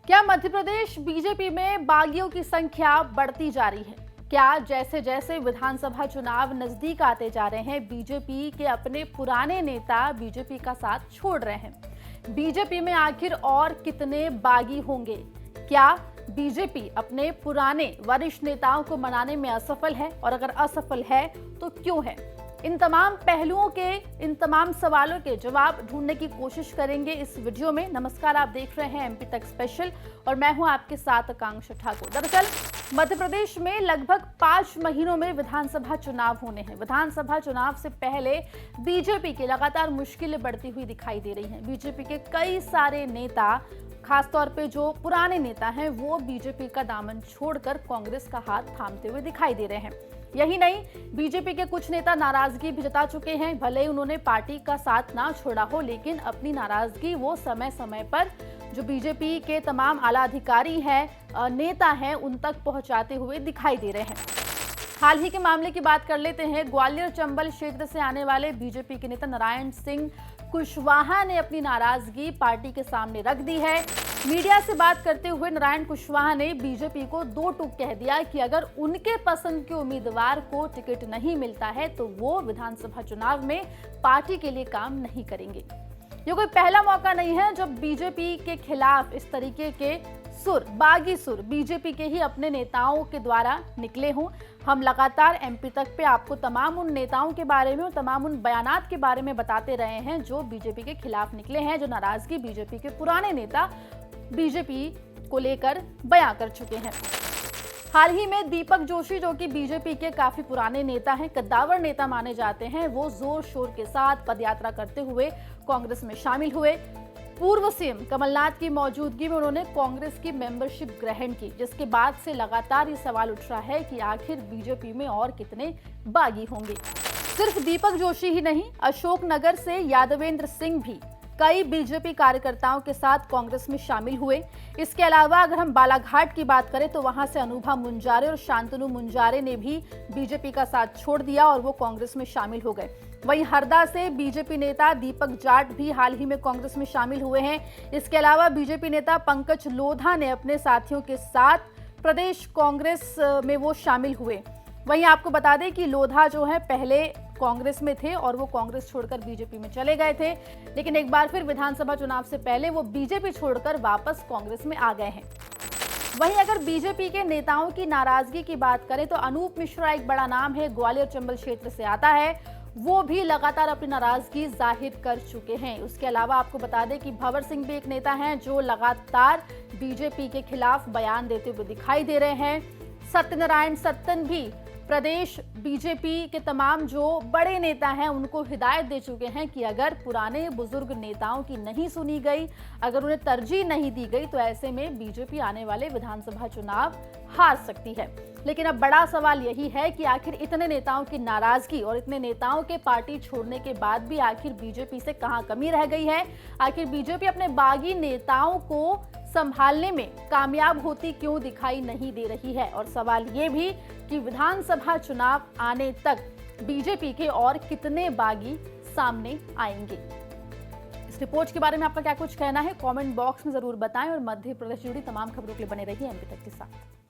क्या मध्य प्रदेश बीजेपी में बागियों की संख्या बढ़ती जा रही है? क्या जैसे जैसे विधानसभा चुनाव नजदीक आते जा रहे हैं, बीजेपी के अपने पुराने नेता बीजेपी का साथ छोड़ रहे हैं? बीजेपी में आखिर और कितने बागी होंगे? क्या बीजेपी अपने पुराने वरिष्ठ नेताओं को मनाने में असफल है, और अगर असफल है तो क्यों है? इन तमाम पहलुओं के, इन तमाम सवालों के जवाब ढूंढने की कोशिश करेंगे इस वीडियो में। नमस्कार, आप देख रहे हैं एमपी तक स्पेशल और मैं हूं आपके साथ आकांक्षा ठाकुर। दरअसल मध्य प्रदेश में लगभग 5 महीनों में विधानसभा चुनाव होने हैं। विधानसभा चुनाव से पहले बीजेपी की लगातार मुश्किलें बढ़ती हुई दिखाई दे रही हैं। बीजेपी के कई सारे नेता, खासतौर पे जो पुराने नेता हैं, वो बीजेपी का दामन छोड़कर कांग्रेस का हाथ थामते हुए दिखाई दे रहे हैं। यही नहीं, बीजेपी के कुछ नेता नाराजगी भी जता चुके हैं। भले ही उन्होंने पार्टी का साथ ना छोड़ा हो, लेकिन अपनी नाराजगी वो समय समय पर जो बीजेपी के तमाम आला अधिकारी हैं, नेता हैं, उन तक पहुंचाते हुए दिखाई दे रहे हैं। हाल ही के मामले की बात कर लेते हैं। ग्वालियर चंबल क्षेत्र से आने वाले बीजेपी के नेता नारायण सिंह कुशवाहा ने अपनी नाराजगी पार्टी के सामने रख दी है। मीडिया से बात करते हुए नारायण कुशवाहा ने बीजेपी को दो टूक कह दिया कि अगर उनके पसंद के उम्मीदवार को टिकट नहीं मिलता है तो वो विधानसभा चुनाव में पार्टी के लिए काम नहीं करेंगे। ये कोई पहला मौका नहीं है जब बीजेपी के खिलाफ इस तरीके के बागी सुर बीजेपी के ही अपने नेताओं के द्वारा निकले हों। हम लगातार एमपी तक पे आपको तमाम उन नेताओं के बारे में और तमाम उन बयानात के बारे में बताते रहे हैं जो बीजेपी के खिलाफ निकले हैं, जो नाराजगी बीजेपी के पुराने नेता बीजेपी को लेकर बयां कर चुके हैं। हाल ही में दीपक जोशी, जो कि बीजेपी के काफी पुराने नेता हैं, कद्दावर नेता माने जाते हैं, वो जोर शोर के साथ पदयात्रा करते हुए कांग्रेस में शामिल हुए। पूर्व सीएम कमलनाथ की मौजूदगी में उन्होंने कांग्रेस की मेंबरशिप ग्रहण की, जिसके बाद से लगातार ये सवाल उठ रहा है कि आखिर बीजेपी में और कितने बागी होंगे। सिर्फ दीपक जोशी ही नहीं, अशोकनगर से यादवेंद्र सिंह भी कई बीजेपी कार्यकर्ताओं के साथ कांग्रेस में शामिल हुए। इसके अलावा अगर हम बालाघाट की बात करें तो वहां से अनुभा मुंजारे और शांतनु मुंजारे ने भी बीजेपी का साथ छोड़ दिया और वो कांग्रेस में शामिल हो गए। वहीं हरदा से बीजेपी नेता दीपक जाट भी हाल ही में कांग्रेस में शामिल हुए हैं। इसके अलावा बीजेपी नेता पंकज लोधा ने अपने साथियों के साथ प्रदेश कांग्रेस में वो शामिल हुए। वहीं आपको बता दें कि लोधा जो है पहले कांग्रेस में थे और वो कांग्रेस छोड़कर बीजेपी में चले गए थे, लेकिन एक बार फिर विधानसभा चुनाव से पहले वो बीजेपी छोड़कर वापस कांग्रेस में आ गए हैं। वहीं अगर बीजेपी के नेताओं की नाराजगी की बात करें तो अनूप मिश्रा एक बड़ा नाम है, ग्वालियर चंबल क्षेत्र से आता है। वो भी लगातार अपनी नाराजगी जाहिर कर चुके हैं। उसके अलावा आपको बता दें कि भंवर सिंह भी एक नेता हैं जो लगातार बीजेपी के खिलाफ बयान देते हुए दिखाई दे रहे हैं। सत्यनारायण सत्तन भी प्रदेश बीजेपी के तमाम जो बड़े नेता हैं उनको हिदायत दे चुके हैं कि अगर पुराने बुजुर्ग नेताओं की नहीं सुनी गई, अगर उन्हें तरजीह नहीं दी गई, तो ऐसे में बीजेपी आने वाले विधानसभा चुनाव हार सकती है। लेकिन अब बड़ा सवाल यही है कि आखिर इतने नेताओं की नाराजगी और इतने नेताओं के पार्टी छोड़ने के बाद भी आखिर बीजेपी से कहां कमी रह गई है? आखिर बीजेपी अपने बागी नेताओं को संभालने में कामयाब होती क्यों दिखाई नहीं दे रही है? और सवाल ये भी कि विधानसभा चुनाव आने तक बीजेपी के और कितने बागी सामने आएंगे? इस रिपोर्ट के बारे में आपका क्या कुछ कहना है? कमेंट बॉक्स में जरूर बताएं और मध्य प्रदेश से जुड़ी तमाम खबरों के लिए बने रहिए एमपी तक के साथ।